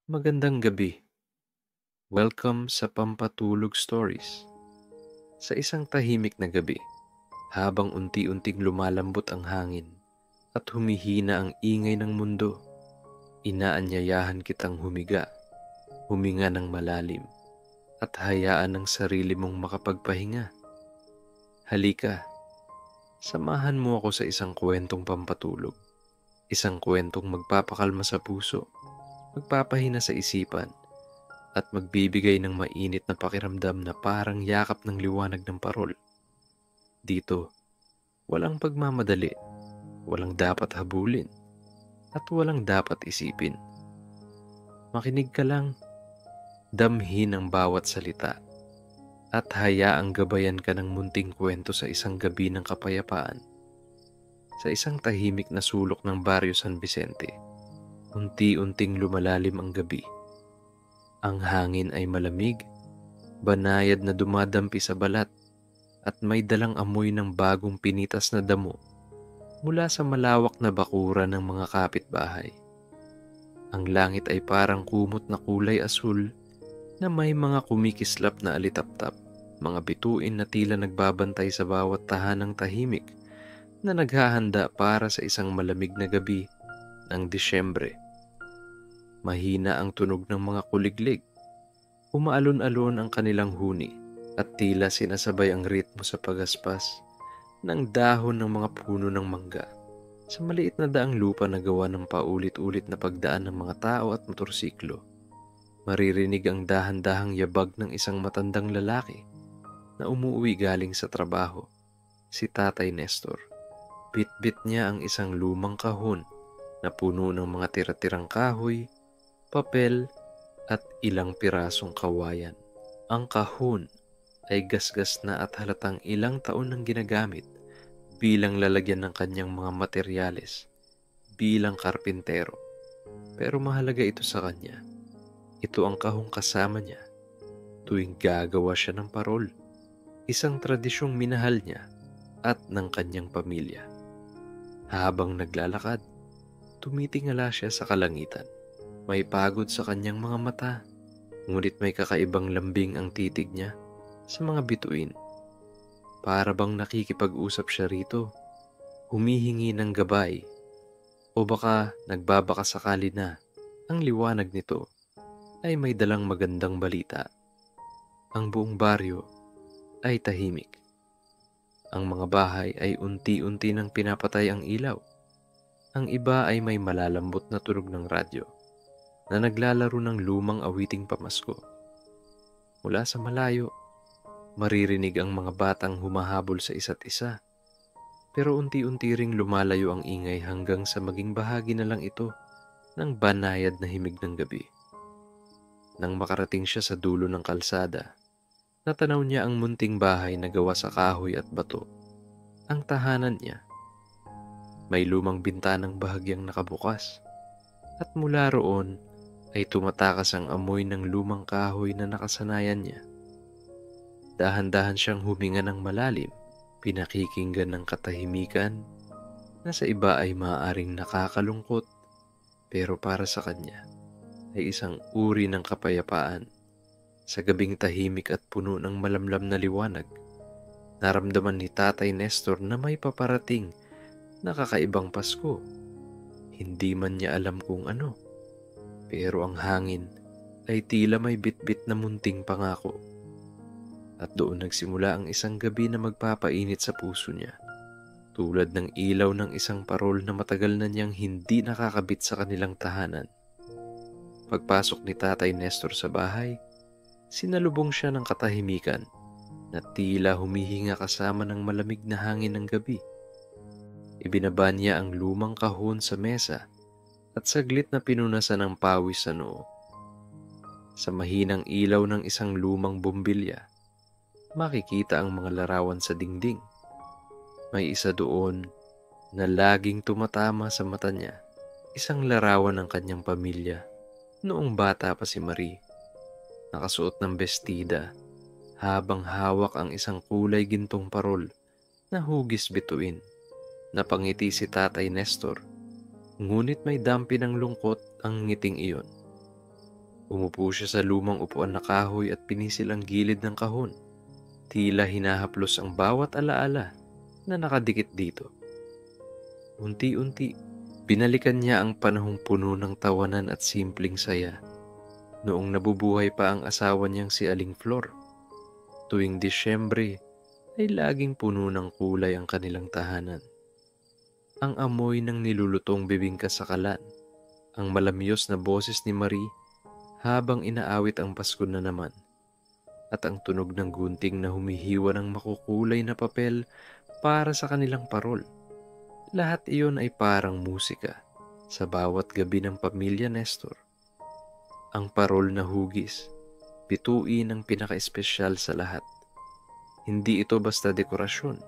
Magandang gabi. Welcome sa Pampatulog Stories. Sa isang tahimik na gabi, habang unti-unting lumalambot ang hangin at humihina ang ingay ng mundo, inaanyayahan kitang huminga ng malalim, at hayaan ang sarili mong makapagpahinga. Halika, samahan mo ako sa isang kwentong pampatulog. Isang kwentong magpapakalma sa puso, magpapahina sa isipan, at magbibigay ng mainit na pakiramdam na parang yakap ng liwanag ng parol. Dito, walang pagmamadali, walang dapat habulin, at walang dapat isipin. Makinig ka lang, damhin ang bawat salita, at hayaang gabayan ka ng munting kwento sa isang gabi ng kapayapaan. Sa isang tahimik na sulok ng Barrio San Vicente, unti-unting lumalalim ang gabi. Ang hangin ay malamig, banayad na dumadampi sa balat, at may dalang amoy ng bagong pinitas na damo mula sa malawak na bakuran ng mga kapitbahay. Ang langit ay parang kumot na kulay asul na may mga kumikislap na alitaptap, mga bituin na tila nagbabantay sa bawat tahanang tahimik na naghahanda para sa isang malamig na gabi ng Disyembre. Mahina ang tunog ng mga kuliglig, umaalon-alon ang kanilang huni, at tila sinasabay ang ritmo sa pagaspas ng dahon ng mga puno ng mangga sa maliit na daang lupa na gawa ng paulit-ulit na pagdaan ng mga tao at motorsiklo. Maririnig ang dahan-dahang yabag ng isang matandang lalaki na umuwi galing sa trabaho, si Tatay Nestor. Bit-bit niya ang isang lumang kahon na puno ng mga tira-tirang kahoy, papel, at ilang pirasong kawayan. Ang kahon ay gasgas na at halatang ilang taon nang ginagamit bilang lalagyan ng kanyang mga materyales bilang karpintero. Pero mahalaga ito sa kanya. Ito ang kahong kasama niya tuwing gagawa siya ng parol, isang tradisyong minahal niya at ng kanyang pamilya. Habang naglalakad, tumitingala siya sa kalangitan. May pagod sa kanyang mga mata, ngunit may kakaibang lambing ang titig niya sa mga bituin. Para bang nakikipag-usap siya rito, humihingi ng gabay, o baka nagbabakasakali na ang liwanag nito ay may dalang magandang balita. Ang buong baryo ay tahimik. Ang mga bahay ay unti-unti nang pinapatay ang ilaw. Ang iba ay may malalambot na tunog ng radyo na naglalaro ng lumang awiting pamasko. Mula sa malayo, maririnig ang mga batang humahabol sa isa't isa. Pero unti-unti ring lumalayo ang ingay hanggang sa maging bahagi na lang ito ng banayad na himig ng gabi. Nang makarating siya sa dulo ng kalsada, natanaw niya ang munting bahay na gawa sa kahoy at bato. Ang tahanan niya, may lumang bintanang bahagyang nakabukas, at mula roon ay tumatakas ang amoy ng lumang kahoy na nakasanayan niya. Dahan-dahan siyang huminga ng malalim, pinakikinggan ng katahimikan na sa iba ay maaaring nakakalungkot, pero para sa kanya ay isang uri ng kapayapaan. Sa gabing tahimik at puno ng malamlam na liwanag, naramdaman ni Tatay Nestor na may paparating na kakaibang Pasko. Hindi man niya alam kung ano, pero ang hangin ay tila may bitbit na munting pangako. At doon nagsimula ang isang gabi na magpapainit sa puso niya, tulad ng ilaw ng isang parol na matagal na niyang hindi nakakabit sa kanilang tahanan. Pagpasok ni Tatay Nestor sa bahay, sinalubong siya ng katahimikan na tila humihinga kasama ng malamig na hangin ng gabi. Ibinaba niya ang lumang kahon sa mesa at saglit na pinunasan ng pawis sa noo. Sa mahinang ilaw ng isang lumang bumbilya, makikita ang mga larawan sa dingding. May isa doon na laging tumatama sa mata niya, isang larawan ng kanyang pamilya noong bata pa si Marie. Nakasuot ng bestida habang hawak ang isang kulay gintong parol na hugis bituin. Napangiti si Tatay Nestor, ngunit may dampi ng lungkot ang ngiting iyon. Umupo siya sa lumang upuan na kahoy at pinisil ang gilid ng kahon. Tila hinahaplos ang bawat alaala na nakadikit dito. Unti-unti, binalikan niya ang panahong puno ng tawanan at simpleng saya. Noong nabubuhay pa ang asawa niyang si Aling Flor. Tuwing Disyembre ay laging puno ng kulay ang kanilang tahanan. Ang amoy ng nilulutong bibingka sa kalan, ang malamyos na boses ni Marie habang inaawit ang Pasko na naman, at ang tunog ng gunting na humihiwa ng makukulay na papel para sa kanilang parol. Lahat iyon ay parang musika sa bawat gabi ng pamilya Nestor. Ang parol na hugis, bituin ang pinaka-espesyal sa lahat. Hindi ito basta dekorasyon,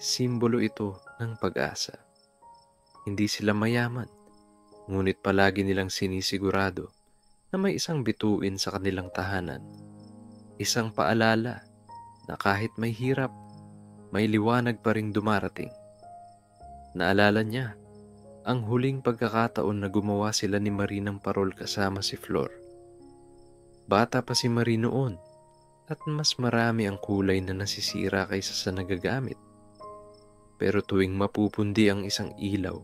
simbolo ito ng pag-asa. Hindi sila mayaman, ngunit palagi nilang sinisigurado na may isang bituin sa kanilang tahanan. Isang paalala na kahit may hirap, may liwanag pa ring dumarating. Naalala niya ang huling pagkakataon na gumawa sila ni Marie ng parol kasama si Flor. Bata pa si Marie noon at mas marami ang kulay na nasisira kaysa sa nagagamit. Pero tuwing mapupundi ang isang ilaw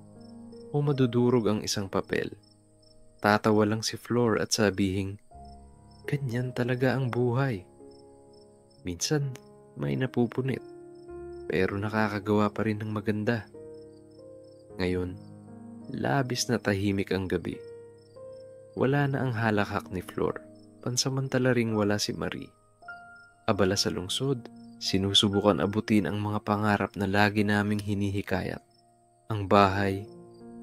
o madudurog ang isang papel, tatawa lang si Flor at sabihing, "Ganyan talaga ang buhay." Minsan may napupunit, pero nakakagawa pa rin ng maganda. Ngayon, labis na tahimik ang gabi. Wala na ang halakhak ni Flor, pansamantala ring wala si Marie. Abala sa lungsod, sinusubukan abutin ang mga pangarap na lagi naming hinihikayat. Ang bahay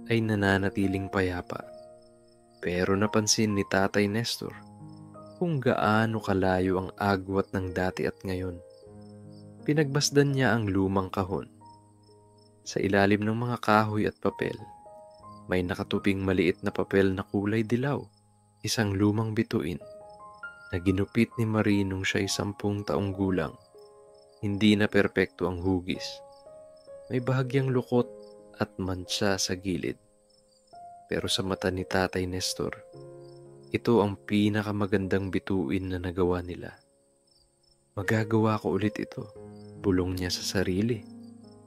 ay nananatiling payapa. Pero napansin ni Tatay Nestor kung gaano kalayo ang agwat ng dati at ngayon. Pinagbasdan niya ang lumang kahon. Sa ilalim ng mga kahoy at papel, may nakatuping maliit na papel na kulay dilaw, isang lumang bituin na ginupit ni Marie nung siya'y 10 taong gulang. Hindi na perpekto ang hugis. May bahagyang lukot at mantsa sa gilid. Pero sa mata ni Tatay Nestor, ito ang pinakamagandang bituin na nagawa nila. Magagawa ko ulit ito, bulong niya sa sarili.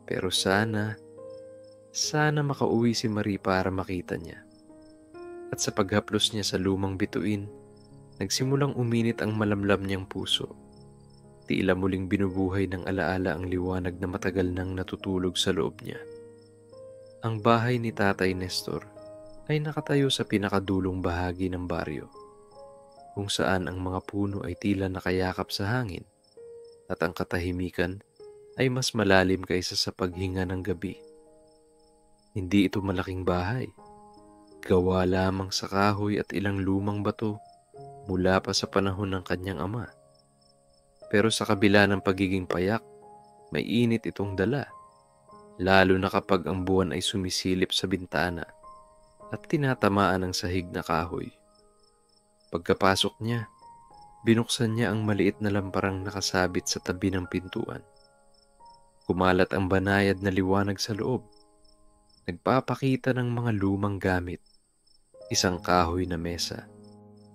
Pero sana makauwi si Marie para makita niya. At sa paghaplos niya sa lumang bituin, nagsimulang uminit ang malamlam niyang puso. Tila muling binubuhay ng alaala ang liwanag na matagal nang natutulog sa loob niya. Ang bahay ni Tatay Nestor ay nakatayo sa pinakadulong bahagi ng baryo, kung saan ang mga puno ay tila nakayakap sa hangin at ang katahimikan ay mas malalim kaysa sa paghinga ng gabi. Hindi ito malaking bahay, gawa lamang sa kahoy at ilang lumang bato mula pa sa panahon ng kanyang ama. Pero sa kabila ng pagiging payak, may init itong dala, lalo na kapag ang buwan ay sumisilip sa bintana at tinatamaan ng sahig na kahoy. Pagkapasok niya, binuksan niya ang maliit na lamparang nakasabit sa tabi ng pintuan. Kumalat ang banayad na liwanag sa loob, nagpapakita ng mga lumang gamit, isang kahoy na mesa,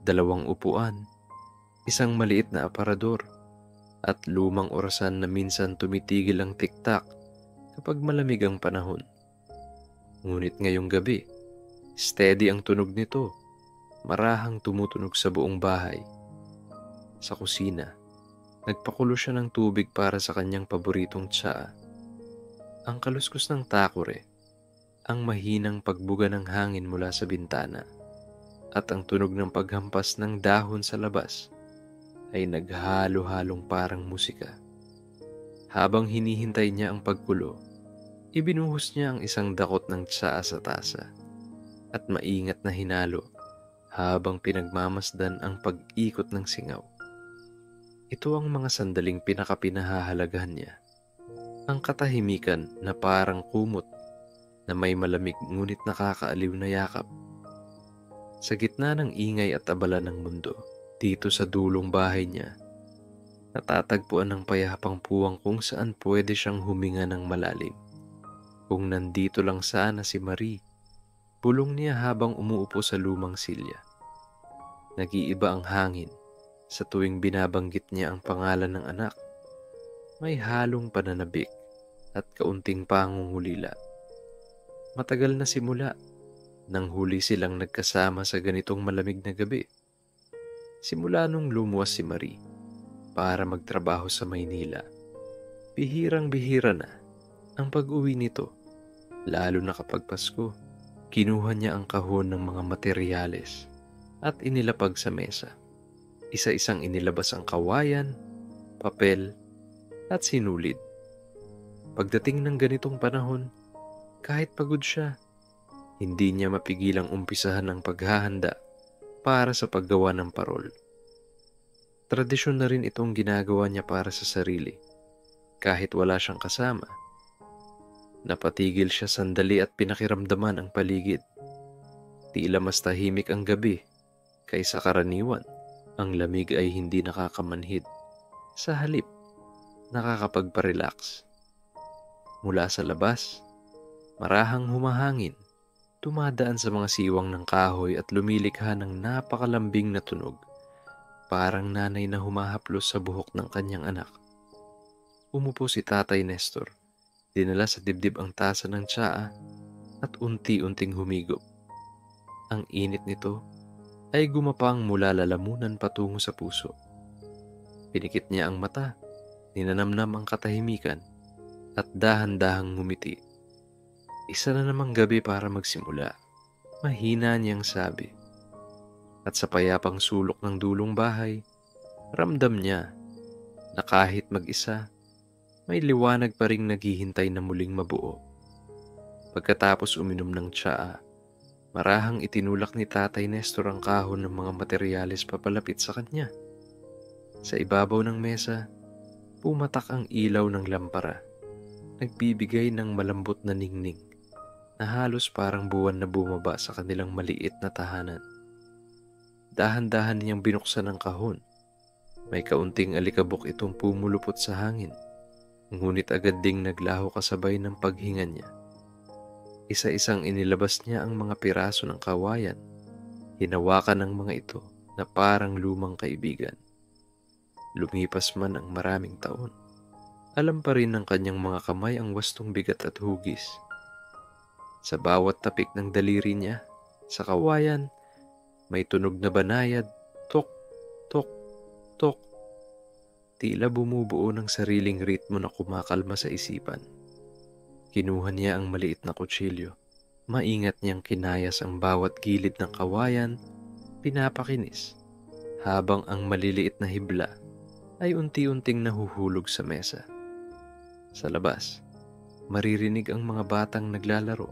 2 upuan, isang maliit na aparador, at lumang orasan na minsan tumitigil ang tiktak kapag malamig ang panahon. Ngunit ngayong gabi, steady ang tunog nito, marahang tumutunog sa buong bahay. Sa kusina, nagpakulo siya ng tubig para sa kanyang paboritong tsaa. Ang kaluskos ng takore, ang mahinang pagbuga ng hangin mula sa bintana, at ang tunog ng paghampas ng dahon sa labas ay naghalo-halong parang musika. Habang hinihintay niya ang pagkulo, ibinuhos niya ang isang dakot ng tsaa sa tasa at maingat na hinalo habang pinagmamasdan ang pag-ikot ng singaw. Ito ang mga sandaling pinakapinahahalagahan niya. Ang katahimikan na parang kumot na may malamig ngunit nakakaaliw na yakap. Sa gitna ng ingay at abala ng mundo, dito sa dulong bahay niya, natatagpuan ng payapang puwang kung saan pwede siyang huminga ng malalim. Kung nandito lang sana si Marie, bulong niya habang umuupo sa lumang silya. Nag-iiba ang hangin sa tuwing binabanggit niya ang pangalan ng anak. May halong pananabik at kaunting pangungulila. Matagal na simula nang huli silang nagkasama sa ganitong malamig na gabi. Simula nung lumuwas si Marie para magtrabaho sa Maynila. Bihirang-bihira na ang pag-uwi nito, lalo na kapag Pasko. Kinuha niya ang kahon ng mga materyales at inilapag sa mesa. Isa-isang inilabas ang kawayan, papel, at sinulid. Pagdating ng ganitong panahon, kahit pagod siya, hindi niya mapigilang umpisahan ang paghahanda para sa paggawa ng parol. Tradisyon na rin itong ginagawa niya para sa sarili, kahit wala siyang kasama. Napatigil siya sandali at pinakiramdaman ang paligid. Tila mas tahimik ang gabi kaysa karaniwan. Ang lamig ay hindi nakakamanhid. Sa halip, nakakapagparelax. Mula sa labas, marahang humahangin, dumadaan sa mga siwang ng kahoy at lumilikha ng napakalambing na tunog, parang nanay na humahaplos sa buhok ng kanyang anak. Umupo si Tatay Nestor, dinala sa dibdib ang tasa ng tsaa at unti-unting humigop. Ang init nito ay gumapang mula lalamunan patungo sa puso. Pinikit niya ang mata, ninanamnam ang katahimikan, at dahan-dahang ngumiti. Isa na namang gabi para magsimula, mahina niyang sabi. At sa payapang sulok ng dulong bahay, ramdam niya na kahit mag-isa, may liwanag pa ring naghihintay na muling mabuo. Pagkatapos uminom ng tsaa, marahang itinulak ni Tatay Nestor ang kahon ng mga materyales papalapit sa kanya. Sa ibabaw ng mesa, pumatak ang ilaw ng lampara, nagbibigay ng malambot na ningning na halos parang buwan na bumaba sa kanilang maliit na tahanan. Dahan-dahan niyang binuksan ang kahon. May kaunting alikabok itong pumulupot sa hangin, ngunit agad ding naglaho kasabay ng paghinga niya. Isa-isang inilabas niya ang mga piraso ng kawayan. Hinawakan ng mga ito na parang lumang kaibigan. Lumipas man ang maraming taon, alam pa rin ng kanyang mga kamay ang wastong bigat at hugis. Sa bawat tapik ng daliri niya, sa kawayan, may tunog na banayad, tok, tok, tok. Tila bumubuo ng sariling ritmo na kumakalma sa isipan. Kinuha niya ang maliit na kutsilyo. Maingat niyang kinayas ang bawat gilid ng kawayan, pinapakinis, habang ang maliliit na hibla ay unti-unting nahuhulog sa mesa. Sa labas, maririnig ang mga batang naglalaro.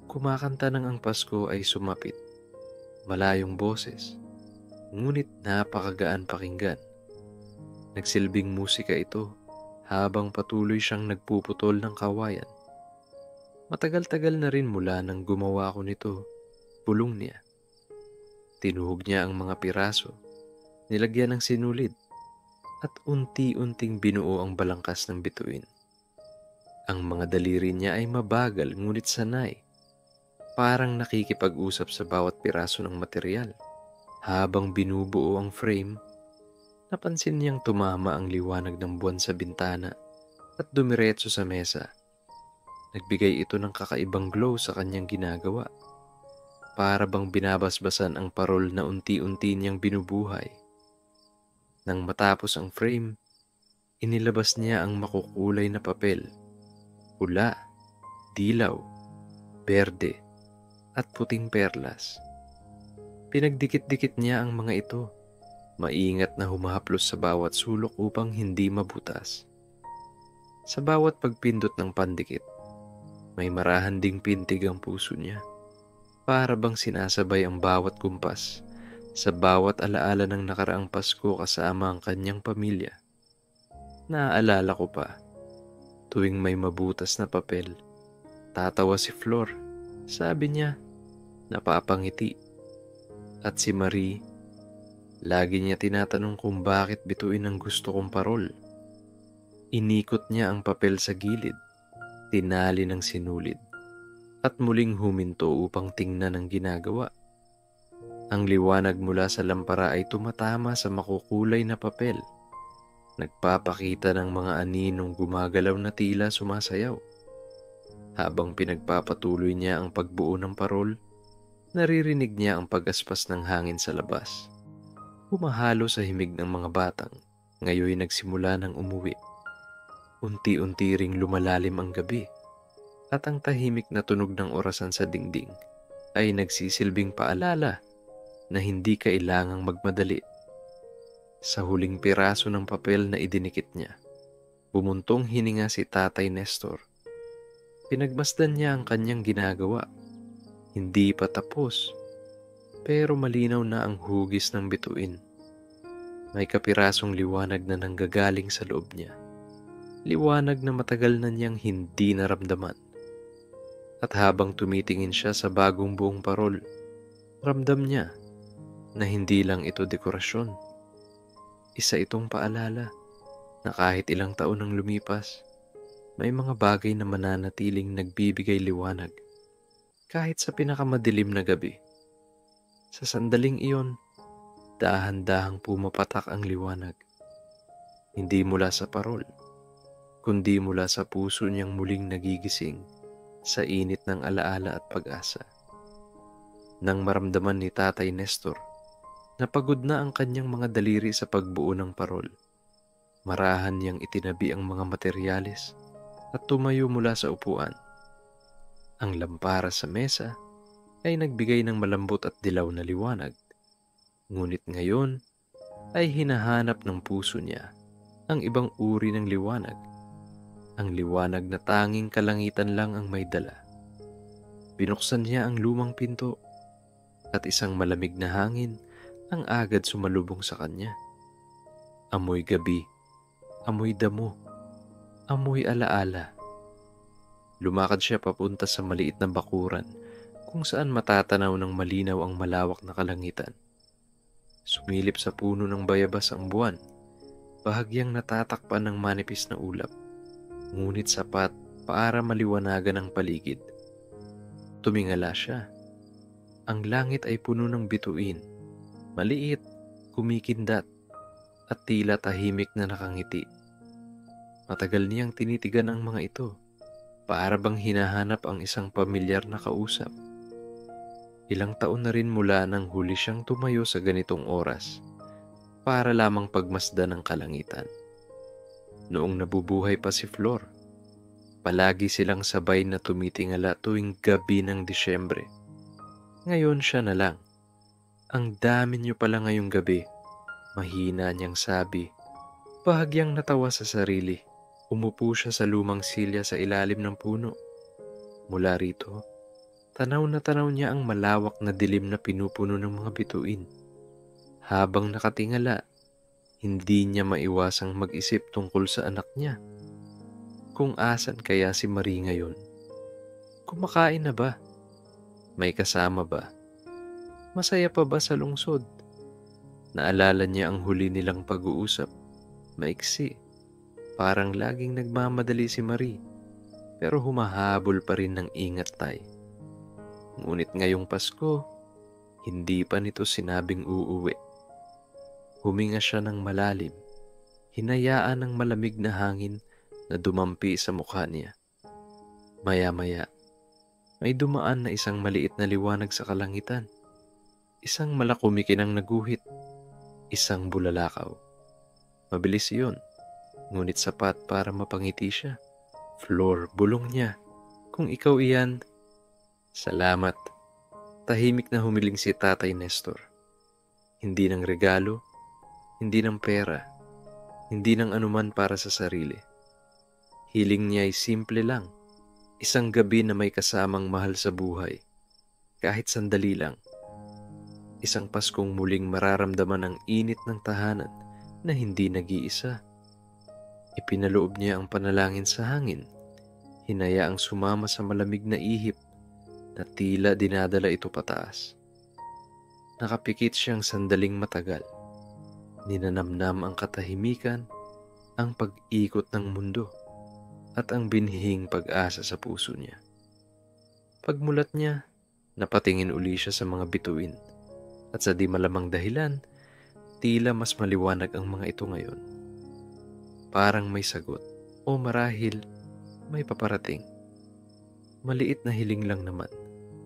Kumakanta ng ang Pasko ay sumapit. Malayong boses, ngunit napakagaan pakinggan. Nagsilbing musika ito habang patuloy siyang nagpuputol ng kawayan. Matagal-tagal na rin mula nang gumawa ko nito, bulong niya. Tinuhog niya ang mga piraso, nilagyan ng sinulid, at unti-unting binuo ang balangkas ng bituin. Ang mga daliri niya ay mabagal ngunit sanay, parang nakikipag-usap sa bawat piraso ng material. Habang binubuo ang frame, napansin niyang tumama ang liwanag ng buwan sa bintana at dumiretso sa mesa. Nagbigay ito ng kakaibang glow sa kanyang ginagawa, para bang binabasbasan ang parol na unti-unti niyang binubuhay. Nang matapos ang frame, inilabas niya ang makukulay na papel, pula, dilaw, berde, at puting perlas. Pinagdikit-dikit niya ang mga ito, maingat na humahaplos sa bawat sulok upang hindi mabutas. Sa bawat pagpindot ng pandikit, may marahan ding pintig ang puso niya, para bang sinasabay ang bawat kumpas sa bawat alaala ng nakaraang Pasko kasama ang kanyang pamilya. Naaalala ko pa, tuwing may mabutas na papel, tatawa si Flor, sabi niya, napapangiti. At si Marie, lagi niya tinatanong kung bakit bituin ang gusto kong parol. Inikot niya ang papel sa gilid, tinali ng sinulid, at muling huminto upang tingnan ang ginagawa. Ang liwanag mula sa lampara ay tumatama sa makukulay na papel, nagpapakita ng mga aninong gumagalaw na tila sumasayaw. Habang pinagpapatuloy niya ang pagbuo ng parol, naririnig niya ang pagaspas ng hangin sa labas. Humahalo sa himig ng mga batang, ngayoy nagsimula ng umuwi. Unti-unti ring lumalalim ang gabi, at ang tahimik na tunog ng orasan sa dingding ay nagsisilbing paalala na hindi kailangang magmadali. Sa huling piraso ng papel na idinikit niya, bumuntong hininga si Tatay Nestor. Pinagmasdan niya ang kanyang ginagawa. Hindi pa tapos, pero malinaw na ang hugis ng bituin. May kapirasong liwanag na nanggagaling sa loob niya. Liwanag na matagal na niyang hindi naramdaman. At habang tumitingin siya sa bagong buong parol, ramdam niya na hindi lang ito dekorasyon. Isa itong paalala na kahit ilang taon ang lumipas, may mga bagay na mananatiling nagbibigay liwanag kahit sa pinakamadilim na gabi. Sa sandaling iyon, dahan-dahang pumapatak ang liwanag. Hindi mula sa parol, kundi mula sa puso niyang muling nagigising sa init ng alaala at pag-asa. Nang maramdaman ni Tatay Nestor na pagod na ang kanyang mga daliri sa pagbuo ng parol, marahan niyang itinabi ang mga materyales at tumayo mula sa upuan. Ang lampara sa mesa ay nagbigay ng malambot at dilaw na liwanag. Ngunit ngayon ay hinahanap ng puso niya ang ibang uri ng liwanag. Ang liwanag na tanging kalangitan lang ang may dala. Binuksan niya ang lumang pinto at isang malamig na hangin ang agad sumalubong sa kanya. Amoy gabi, amoy damo, amoy alaala. Lumakad siya papunta sa maliit na bakuran kung saan matatanaw ng malinaw ang malawak na kalangitan. Sumilip sa puno ng bayabas ang buwan, bahagyang natatakpan ng manipis na ulap, ngunit sapat para maliwanagan ang paligid. Tumingala siya. Ang langit ay puno ng bituin, maliit, kumikindat, at tila tahimik na nakangiti. Matagal niyang tinitigan ang mga ito, para bang hinahanap ang isang pamilyar na kausap. Ilang taon na rin mula nang huli siyang tumayo sa ganitong oras, para lamang pagmasdan ng kalangitan. Noong nabubuhay pa si Flor, palagi silang sabay na tumitingala tuwing gabi ng Disyembre. Ngayon siya na lang. Ang dami niyo pala ngayong gabi, mahina niyang sabi. Bahagyang natawa sa sarili. Umupo siya sa lumang silya sa ilalim ng puno. Mula rito, tanaw na tanaw niya ang malawak na dilim na pinupuno ng mga bituin. Habang nakatingala, hindi niya maiwasang mag-isip tungkol sa anak niya. Kung asan kaya si Marie ngayon? Kumakain na ba? May kasama ba? Masaya pa ba sa lungsod? Naalala niya ang huli nilang pag-uusap. Maiksi. Parang laging nagmamadali si Marie, pero humahabol pa rin ng ingat tay. Ngunit ngayong Pasko, hindi pa nito sinabing uuwi. Huminga siya ng malalim, hinayaan ng malamig na hangin na dumampi sa mukha niya. Maya-maya, may dumaan na isang maliit na liwanag sa kalangitan. Isang malakumikinang naguhit, isang bulalakaw. Mabilis iyon. Ngunit sapat para mapangiti siya. Flor, bulong niya. Kung ikaw iyan, salamat. Tahimik na humiling si Tatay Nestor. Hindi ng regalo, hindi ng pera, hindi ng anuman para sa sarili. Hiling niya ay simple lang. Isang gabi na may kasamang mahal sa buhay. Kahit sandali lang. Isang Paskong muling mararamdaman ang init ng tahanan na hindi nag-iisa. Ipinaloob niya ang panalangin sa hangin, hinayaang sumama sa malamig na ihip na tila dinadala ito pataas. Nakapikit siyang sandaling matagal. Ninanamnam ang katahimikan, ang pag-ikot ng mundo, at ang binhing pag-asa sa puso niya. Pagmulat niya, napatingin uli siya sa mga bituin. At sa di malamang dahilan, tila mas maliwanag ang mga ito ngayon. Parang may sagot o marahil may paparating. Maliit na hiling lang naman,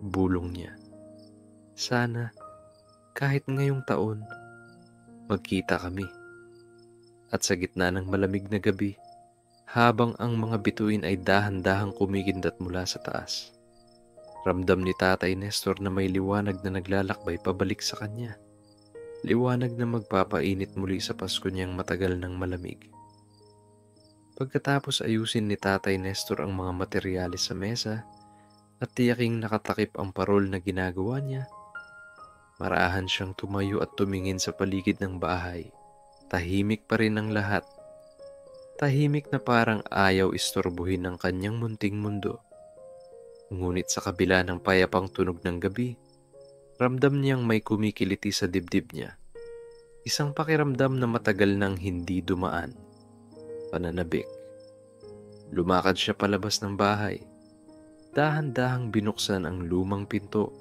bulong niya. Sana kahit ngayong taon, magkita kami. At sa gitna ng malamig na gabi, habang ang mga bituin ay dahan-dahang kumikindat mula sa taas, ramdam ni Tatay Nestor na may liwanag na naglalakbay pabalik sa kanya. Liwanag na magpapainit muli sa Pasko niyang matagal ng malamig. Pagkatapos ayusin ni Tatay Nestor ang mga materyales sa mesa at tiyaking nakatakip ang parol na ginagawa niya, marahan siyang tumayo at tumingin sa paligid ng bahay. Tahimik pa rin ang lahat. Tahimik na parang ayaw istorbohin ng kanyang munting mundo. Ngunit sa kabila ng payapang tunog ng gabi, ramdam niyang may kumikiliti sa dibdib niya. Isang pakiramdam na matagal nang hindi dumaan. Pananabik. Lumakad siya palabas ng bahay. Dahan-dahang binuksan ang lumang pinto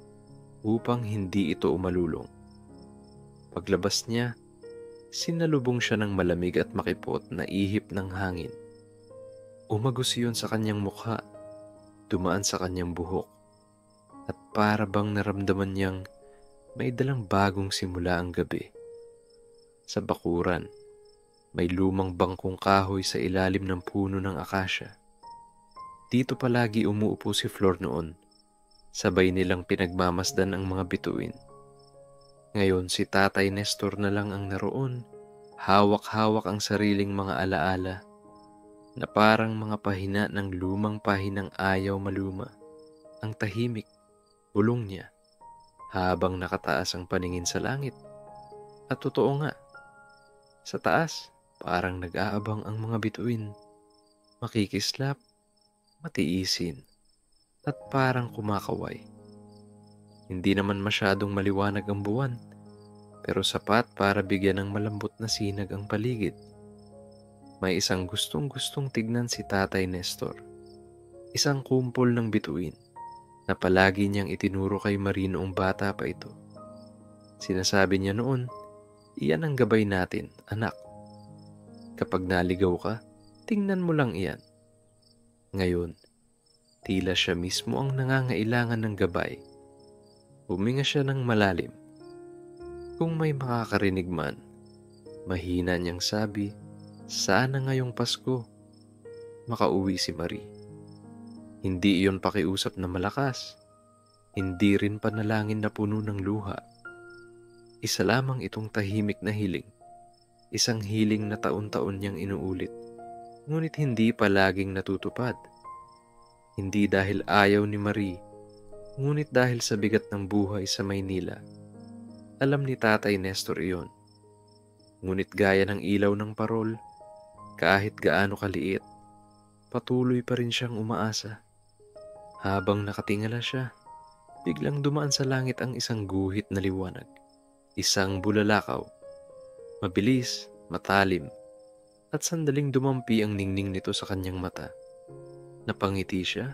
upang hindi ito umalulong. Paglabas niya, sinalubong siya ng malamig at makipot na ihip ng hangin. Umagos iyon sa kanyang mukha, dumaan sa kanyang buhok, at para bang naramdaman niyang may dalang bagong simula ang gabi. Sa bakuran, may lumang bangkong kahoy sa ilalim ng puno ng akasya. Dito palagi umuupo si Flor noon, sabay nilang pinagmamasdan ang mga bituin. Ngayon si Tatay Nestor na lang ang naroon, hawak-hawak ang sariling mga alaala na parang mga pahina ng lumang pahinang ayaw maluma. Ang tahimik, bulong niya, habang nakataas ang paningin sa langit. At totoo nga, sa taas, parang nag-aabang ang mga bituin, makikislap, matiisin, at parang kumakaway. Hindi naman masyadong maliwanag ang buwan, pero sapat para bigyan ng malambot na sinag ang paligid. May isang gustong-gustong tignan si Tatay Nestor. Isang kumpol ng bituin na palagi niyang itinuro kay Marie noong bata pa ito. Sinasabi niya noon, iyan ang gabay natin, anak. Kapag naligaw ka, tingnan mo lang iyan. Ngayon, tila siya mismo ang nangangailangan ng gabay. Huminga siya ng malalim. Kung may makakarinig man, mahina niyang sabi, sana ngayong Pasko, makauwi si Marie. Hindi iyon pakiusap na malakas, hindi rin panalangin na puno ng luha. Isa lamang itong tahimik na hiling, isang hiling na taon-taon niyang inuulit, ngunit hindi palaging natutupad. Hindi dahil ayaw ni Marie, ngunit dahil sa bigat ng buhay sa Maynila. Alam ni Tatay Nestor iyon. Ngunit gaya ng ilaw ng parol, kahit gaano kaliit, patuloy pa rin siyang umaasa. Habang nakatingala siya, biglang dumaan sa langit ang isang guhit na liwanag. Isang bulalakaw. Mabilis, matalim, at sandaling dumampi ang ningning nito sa kanyang mata. Napangiti siya.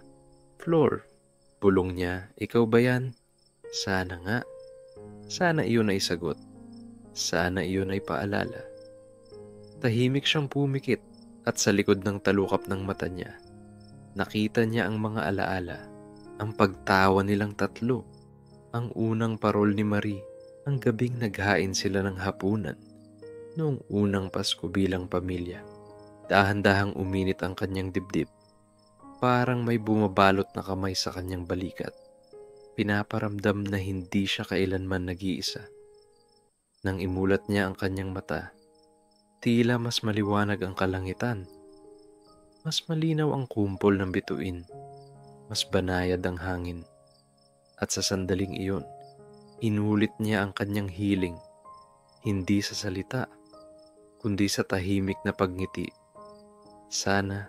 Flor, bulong niya, ikaw ba yan? Sana nga. Sana iyon ay sagot. Sana iyon ay paalala. Tahimik siyang pumikit at sa likod ng talukap ng mata niya, nakita niya ang mga alaala, ang pagtawa nilang tatlo, ang unang parol ni Marie, ang gabing naghain sila ng hapunan noong unang Pasko bilang pamilya. Dahan-dahang uminit ang kanyang dibdib. Parang may bumabalot na kamay sa kanyang balikat. Pinaparamdam na hindi siya kailanman nag-iisa. Nang imulat niya ang kanyang mata, tila mas maliwanag ang kalangitan. Mas malinaw ang kumpol ng bituin. Mas banayad ang hangin. At sa sandaling iyon, inulit niya ang kanyang hiling. Hindi sa salita, kundi sa tahimik na pagngiti. Sana,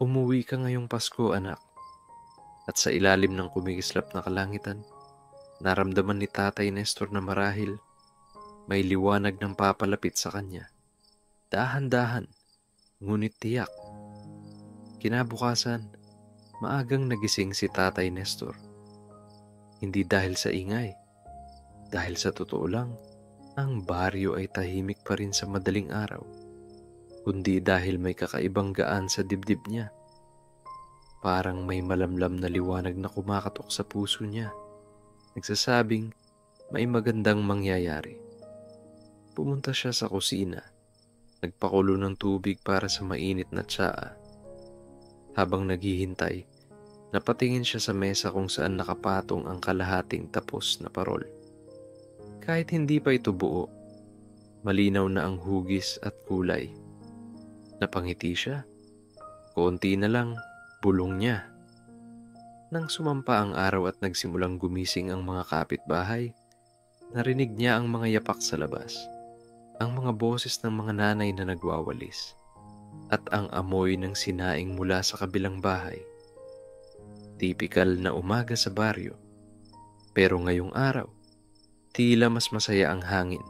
umuwi ka ngayong Pasko, anak. At sa ilalim ng kumikislap na kalangitan, naramdaman ni Tatay Nestor na marahil may liwanag ng papalapit sa kanya. Dahan-dahan, ngunit tiyak. Kinabukasan, maagang nagising si Tatay Nestor. Hindi dahil sa ingay, Dahil sa totoo lang, ang baryo ay tahimik pa rin sa madaling araw, kundi dahil may kakaibang gaan sa dibdib niya. Parang may malamlam na liwanag na kumakatok sa puso niya, nagsasabing may magandang mangyayari. Pumunta siya sa kusina, nagpakulo ng tubig para sa mainit na tsaa. Habang naghihintay, napatingin siya sa mesa kung saan nakapatong ang kalahating tapos na parol. Kahit hindi pa ito buo, malinaw na ang hugis at kulay. Napangiti siya. Konti na lang, bulong niya. Nang sumampa ang araw at nagsimulang gumising ang mga kapitbahay, narinig niya ang mga yapak sa labas, ang mga boses ng mga nanay na nagwawalis, at ang amoy ng sinaing mula sa kabilang bahay. Tipikal na umaga sa baryo, pero ngayong araw, tila mas masaya ang hangin.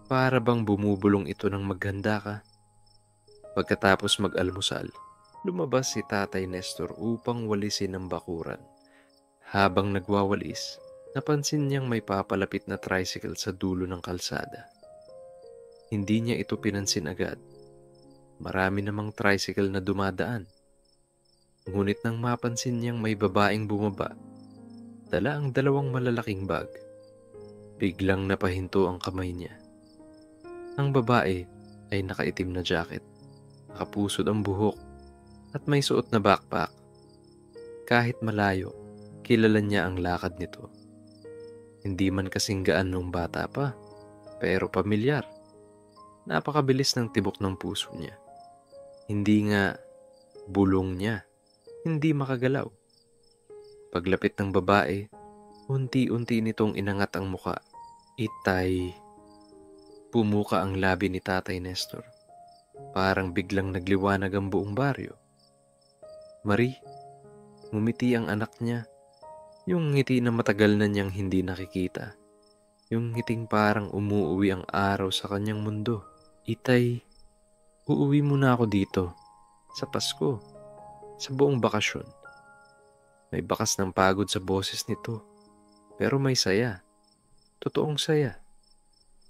Para bang bumubulong ito ng maghanda ka. Pagkatapos mag-almusal, lumabas si Tatay Nestor upang walisin ang bakuran. Habang nagwawalis, napansin niyang may papalapit na tricycle sa dulo ng kalsada. Hindi niya ito pinansin agad. Marami namang tricycle na dumadaan. Ngunit nang mapansin niyang may babaeng bumaba, dala ang dalawang malalaking bag, biglang napahinto ang kamay niya. Ang babae ay nakaitim na jacket, nakapusod ang buhok, at may suot na backpack. Kahit malayo, kilala niya ang lakad nito. Hindi man kasing gaan nung bata pa, pero pamilyar. Napakabilis ng tibok ng puso niya. Hindi nga bulong niya, hindi makagalaw. Paglapit ng babae, unti-unti nitong inangat ang muka. Itay. Pumuka ang labi ni Tatay Nestor. Parang biglang nagliwanag ang buong baryo. Marie, ngumiti ang anak niya. Yung ngiti na matagal na niyang hindi nakikita. Yung ngiting parang umuuwi ang araw sa kanyang mundo. Itay, uuwi muna ako dito. Sa Pasko. Sa buong bakasyon. May bakas ng pagod sa boses nito. Pero may saya. Totoong saya.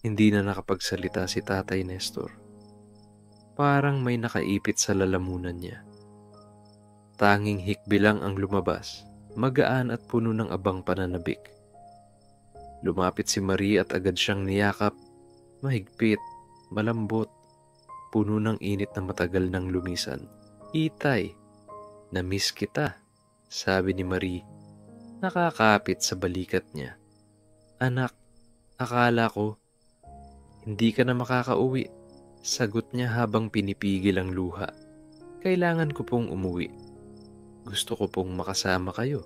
Hindi na nakapagsalita si Tatay Nestor. Parang may nakaipit sa lalamunan niya. Tanging hikbi lang ang lumabas, magaan at puno ng abang pananabik. Lumapit si Marie at agad siyang niyakap, mahigpit, malambot, puno ng init na matagal nang lumisan. Itay, na-miss kita, sabi ni Marie, nakakapit sa balikat niya. Anak, akala ko, hindi ka na makakauwi, sagot niya habang pinipigil ang luha. Kailangan ko pong umuwi. Gusto ko pong makasama kayo.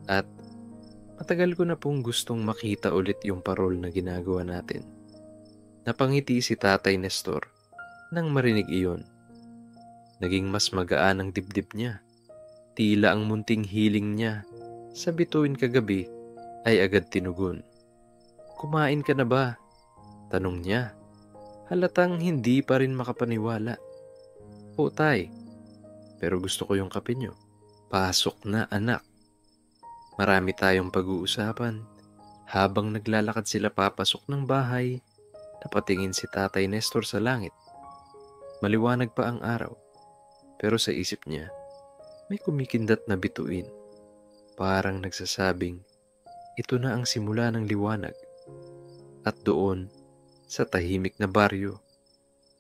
At matagal ko na pong gustong makita ulit yung parol na ginagawa natin. Napangiti si Tatay Nestor nang marinig iyon. Naging mas magaan ang dibdib niya. Tila ang munting hiling niya sa bituin kagabi ay agad tinugon. Kumain ka na ba? Tanong niya. Halatang hindi pa rin makapaniwala. O tay, pero gusto ko yung kape nyo. Pasok na anak. Marami tayong pag-uusapan. Habang naglalakad sila papasok ng bahay, napatingin si Tatay Nestor sa langit. Maliwanag pa ang araw, pero sa isip niya, may kumikindat na bituin. Parang nagsasabing, ito na ang simula ng liwanag. At doon, sa tahimik na baryo,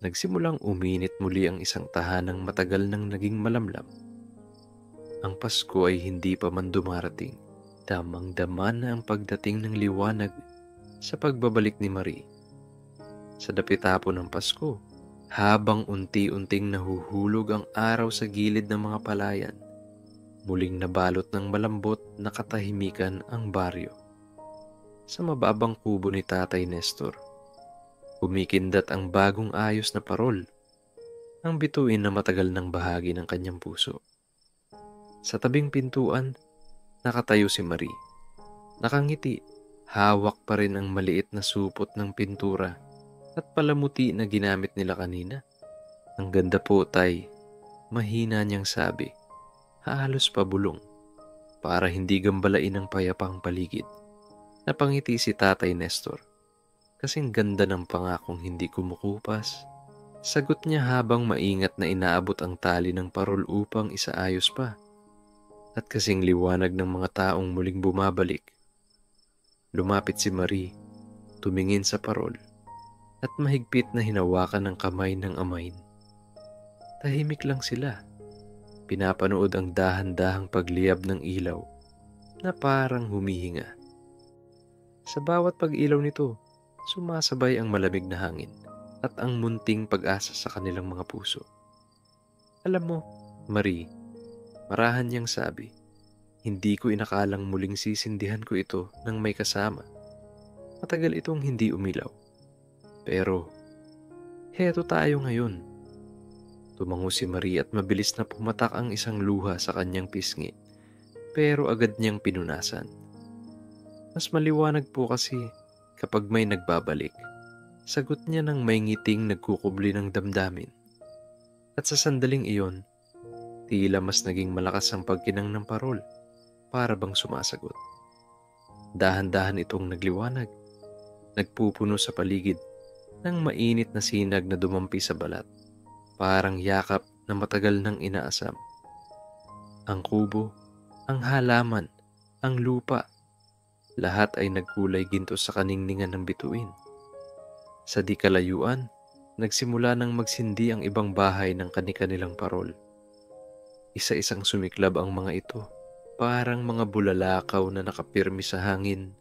nagsimulang uminit muli ang isang tahanang matagal nang naging malamlam. Ang Pasko ay hindi pa man dumarating. Damang-dama na ang pagdating ng liwanag sa pagbabalik ni Marie. Sa dapitapo ng Pasko, habang unti-unting nahuhulog ang araw sa gilid ng mga palayan, muling nabalot ng malambot na katahimikan ang baryo. Sa mababang kubo ni Tatay Nestor, kumikindat ang bagong ayos na parol, ang bituin na matagal ng bahagi ng kanyang puso. Sa tabing pintuan, nakatayo si Marie. Nakangiti, hawak pa rin ang maliit na supot ng pintura at palamuti na ginamit nila kanina. Ang ganda po, tay, mahina niyang sabi, halos pabulong, para hindi gambalain ang payapang paligid. Napangiti si Tatay Nestor. Kasing ganda ng pangakong hindi kumukupas. Sagot niya habang maingat na inaabot ang tali ng parol upang isaayos pa. At kasing liwanag ng mga taong muling bumabalik. Lumapit si Marie, tumingin sa parol, at mahigpit na hinawakan ng kamay ng amayin. Tahimik lang sila. Pinapanood ang dahan-dahang pagliyab ng ilaw na parang humihinga. Sa bawat pag-ilaw nito, sumasabay ang malamig na hangin at ang munting pag-asa sa kanilang mga puso. Alam mo, Marie, marahan niyang sabi, hindi ko inakalang muling sisindihan ko ito ng may kasama. Matagal itong hindi umilaw. Pero, heto tayo ngayon. Tumango si Marie at mabilis na pumatak ang isang luha sa kanyang pisngi, pero agad niyang pinunasan. Mas maliwanag po kasi kapag may nagbabalik. Sagot niya ng may ngiting nagkukubli ng damdamin. At sa sandaling iyon, tila mas naging malakas ang pagkinang ng parol, para bang sumasagot. Dahan-dahan itong nagliwanag, nagpupuno sa paligid ng mainit na sinag na dumampi sa balat. Parang yakap na matagal nang inaasam. Ang kubo, ang halaman, ang lupa, lahat ay nagkulay ginto sa kaningningan ng bituin. Sa di kalayuan, nagsimula nang magsindi ang ibang bahay ng kani-kanilang parol. Isa-isang sumiklab ang mga ito, parang mga bulalakaw na nakapirmi sa hangin.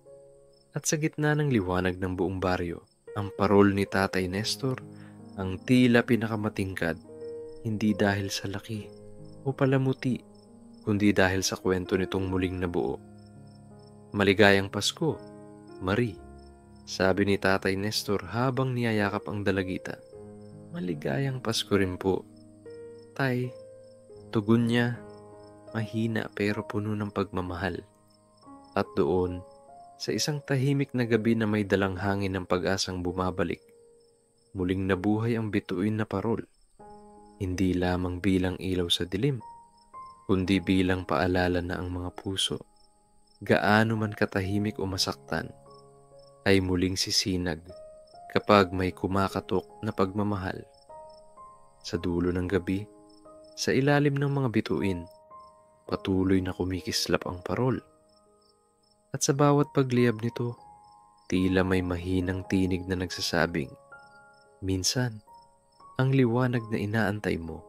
At sa gitna ng liwanag ng buong baryo, ang parol ni Tatay Nestor, ang tila pinakamatingkad, hindi dahil sa laki o palamuti, kundi dahil sa kwento nitong muling nabuo. Maligayang Pasko, Marie, sabi ni Tatay Nestor habang niyayakap ang dalagita. Maligayang Pasko rin po, Tay, tugon niya, mahina pero puno ng pagmamahal. At doon, sa isang tahimik na gabi na may dalang hangin ng pag-asang bumabalik, muling nabuhay ang bituin na parol, hindi lamang bilang ilaw sa dilim, kundi bilang paalala na ang mga puso, gaano man katahimik o masaktan, ay muling sisinag kapag may kumakatok na pagmamahal. Sa dulo ng gabi, sa ilalim ng mga bituin, patuloy na kumikislap ang parol. At sa bawat pagliyab nito, tila may mahinang tinig na nagsasabing, minsan, ang liwanag na inaantay mo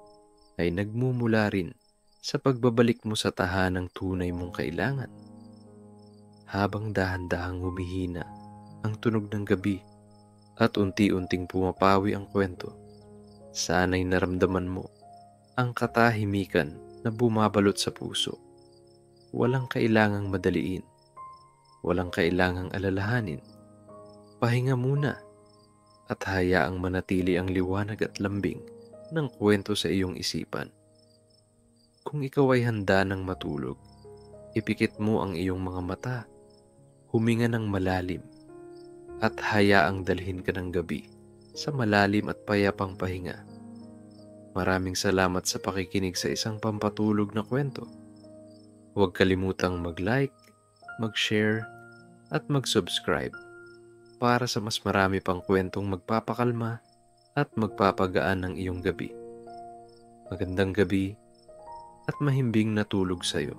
ay nagmumula rin sa pagbabalik mo sa tahanang tunay mong kailangan. Habang dahan-dahang humihina ang tunog ng gabi at unti-unting pumapawi ang kwento, sana'y naramdaman mo ang katahimikan na bumabalot sa puso. Walang kailangang madaliin, walang kailangang alalahanin. Pahinga muna at hayaang manatili ang liwanag at lambing ng kwento sa iyong isipan. Kung ikaw ay handa ng matulog, ipikit mo ang iyong mga mata, huminga ng malalim, at hayaang dalhin ka ng gabi sa malalim at payapang pahinga. Maraming salamat sa pakikinig sa isang pampatulog na kwento. Huwag kalimutang mag-like, mag-share, at mag-subscribe para sa mas marami pang kwentong magpapakalma at magpapagaan ng iyong gabi. Magandang gabi at mahimbing na tulog sa'yo.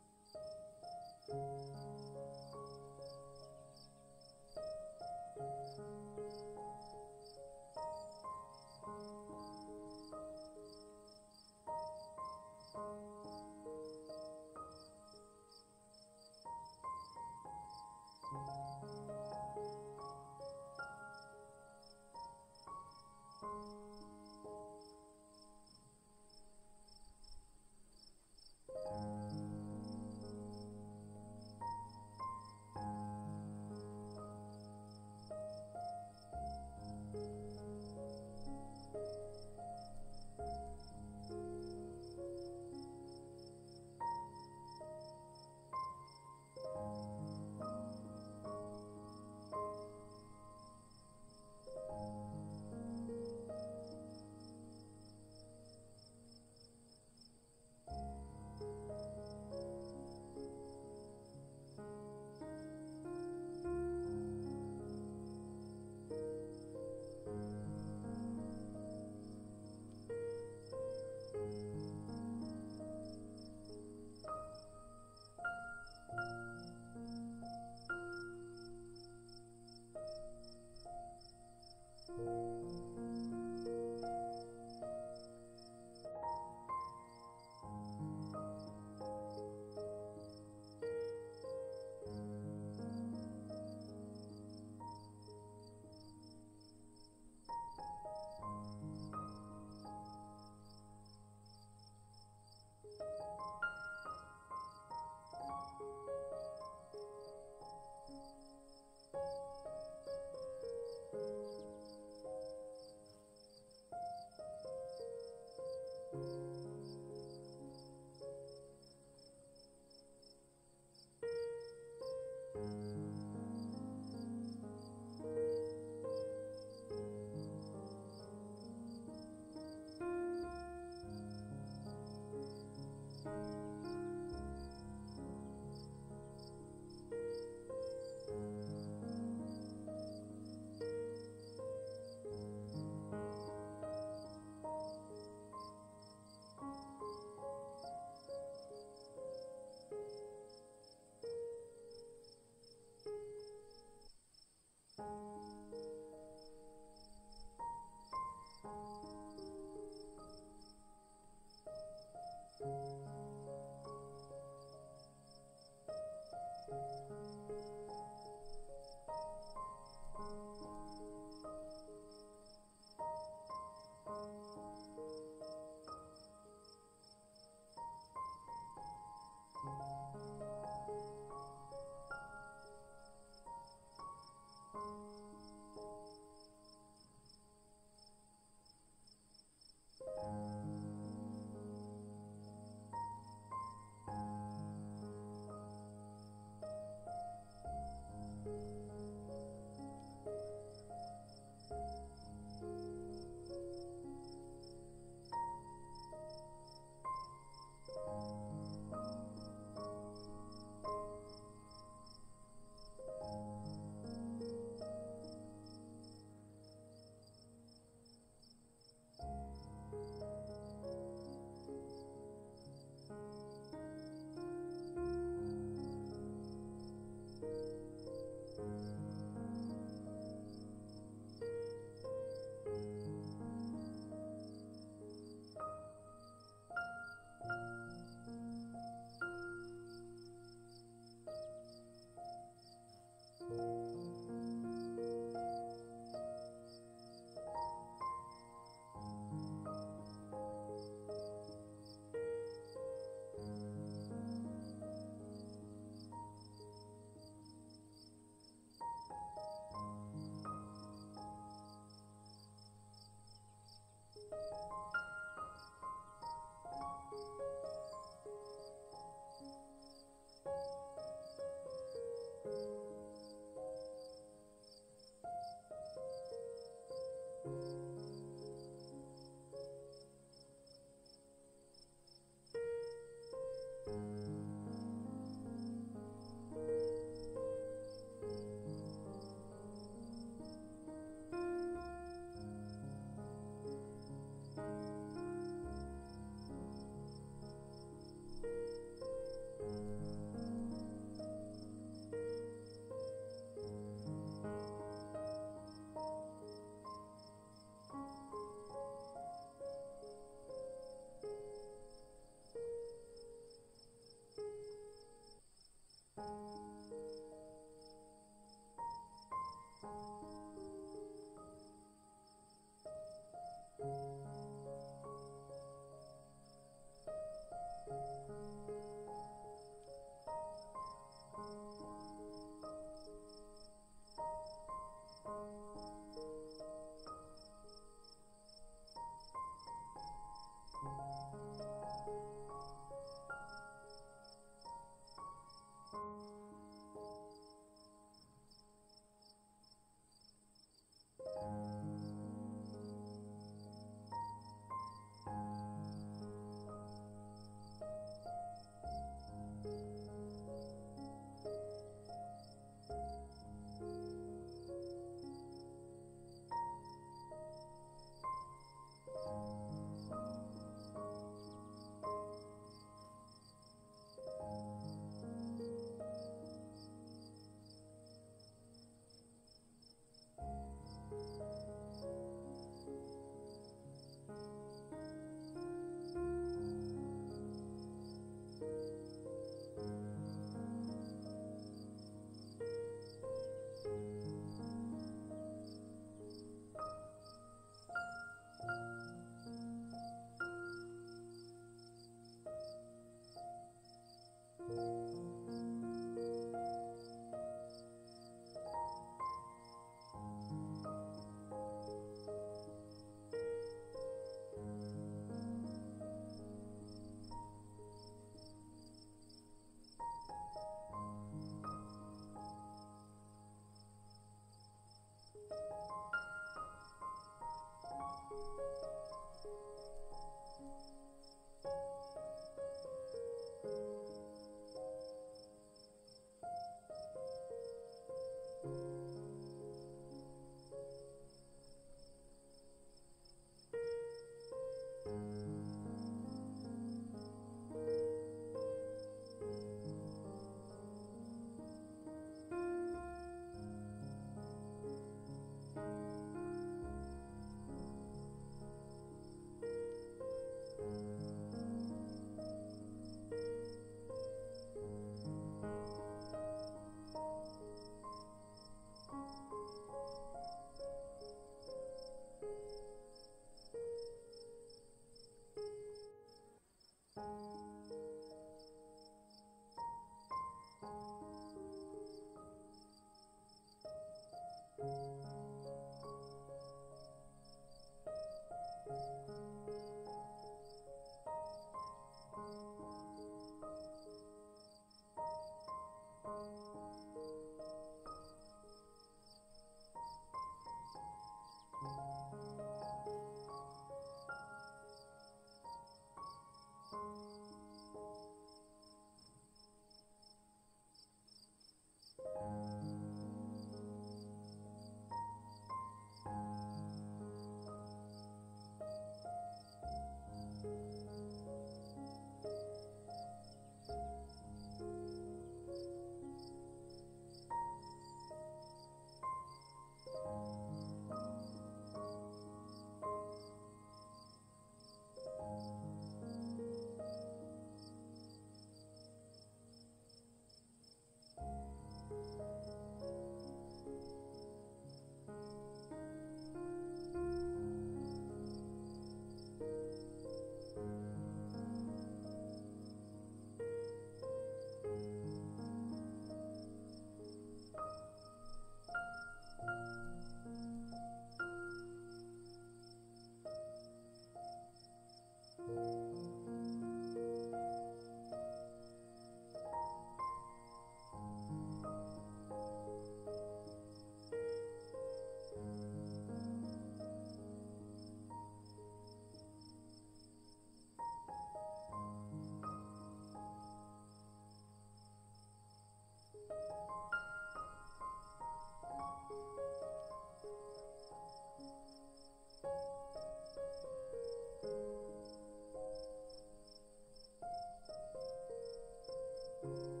you.